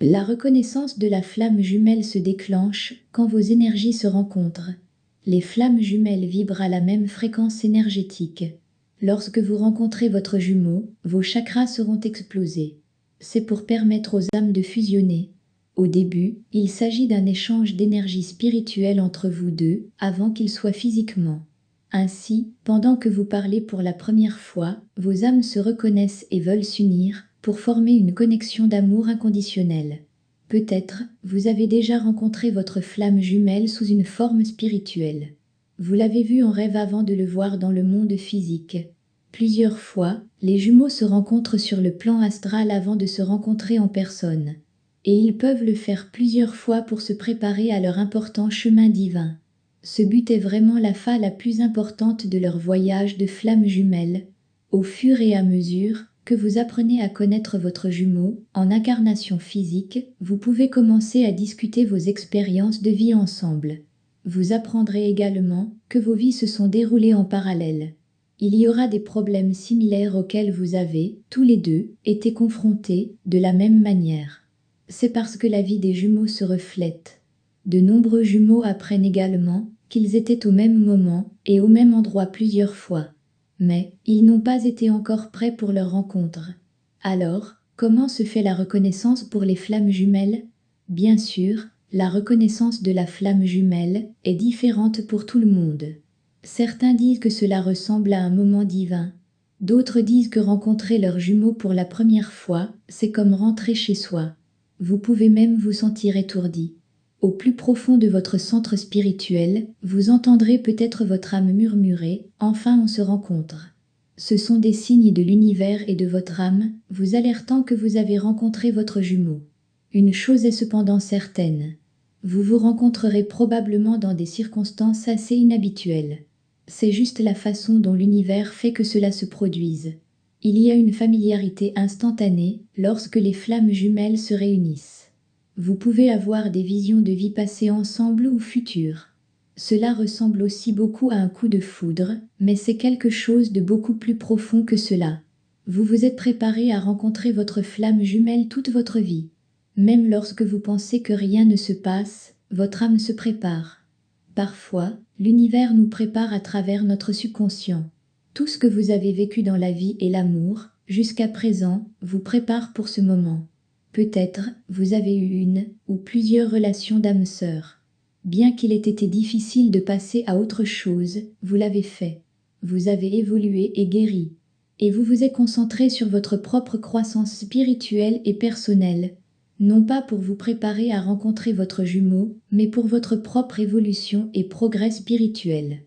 La reconnaissance de la flamme jumelle se déclenche quand vos énergies se rencontrent. Les flammes jumelles vibrent à la même fréquence énergétique. Lorsque vous rencontrez votre jumeau, vos chakras seront explosés. C'est pour permettre aux âmes de fusionner. Au début, il s'agit d'un échange d'énergie spirituelle entre vous deux, avant qu'il soit physiquement. Ainsi, pendant que vous parlez pour la première fois, vos âmes se reconnaissent et veulent s'unir pour former une connexion d'amour inconditionnel. Peut-être, vous avez déjà rencontré votre flamme jumelle sous une forme spirituelle. Vous l'avez vu en rêve avant de le voir dans le monde physique. Plusieurs fois, les jumeaux se rencontrent sur le plan astral avant de se rencontrer en personne. Et ils peuvent le faire plusieurs fois pour se préparer à leur important chemin divin. Ce but est vraiment la phase la plus importante de leur voyage de flamme jumelle. Au fur et à mesure que vous apprenez à connaître votre jumeau, en incarnation physique, vous pouvez commencer à discuter vos expériences de vie ensemble. Vous apprendrez également que vos vies se sont déroulées en parallèle. Il y aura des problèmes similaires auxquels vous avez, tous les deux, été confrontés de la même manière. C'est parce que la vie des jumeaux se reflète. De nombreux jumeaux apprennent également qu'ils étaient au même moment et au même endroit plusieurs fois. Mais ils n'ont pas été encore prêts pour leur rencontre. Alors, comment se fait la reconnaissance pour les flammes jumelles? Bien sûr, la reconnaissance de la flamme jumelle est différente pour tout le monde. Certains disent que cela ressemble à un moment divin. D'autres disent que rencontrer leurs jumeaux pour la première fois, c'est comme rentrer chez soi. Vous pouvez même vous sentir étourdi. Au plus profond de votre centre spirituel, vous entendrez peut-être votre âme murmurer « Enfin on se rencontre ». Ce sont des signes de l'univers et de votre âme, vous alertant que vous avez rencontré votre jumeau. Une chose est cependant certaine. Vous vous rencontrerez probablement dans des circonstances assez inhabituelles. C'est juste la façon dont l'univers fait que cela se produise. Il y a une familiarité instantanée lorsque les flammes jumelles se réunissent. Vous pouvez avoir des visions de vie passée ensemble ou futures. Cela ressemble aussi beaucoup à un coup de foudre, mais c'est quelque chose de beaucoup plus profond que cela. Vous vous êtes préparé à rencontrer votre flamme jumelle toute votre vie. Même lorsque vous pensez que rien ne se passe, votre âme se prépare. Parfois, l'univers nous prépare à travers notre subconscient. Tout ce que vous avez vécu dans la vie et l'amour, jusqu'à présent, vous prépare pour ce moment. Peut-être, vous avez eu une ou plusieurs relations d'âme sœur. Bien qu'il ait été difficile de passer à autre chose, vous l'avez fait. Vous avez évolué et guéri. Et vous vous êtes concentré sur votre propre croissance spirituelle et personnelle. Non pas pour vous préparer à rencontrer votre jumeau, mais pour votre propre évolution et progrès spirituel.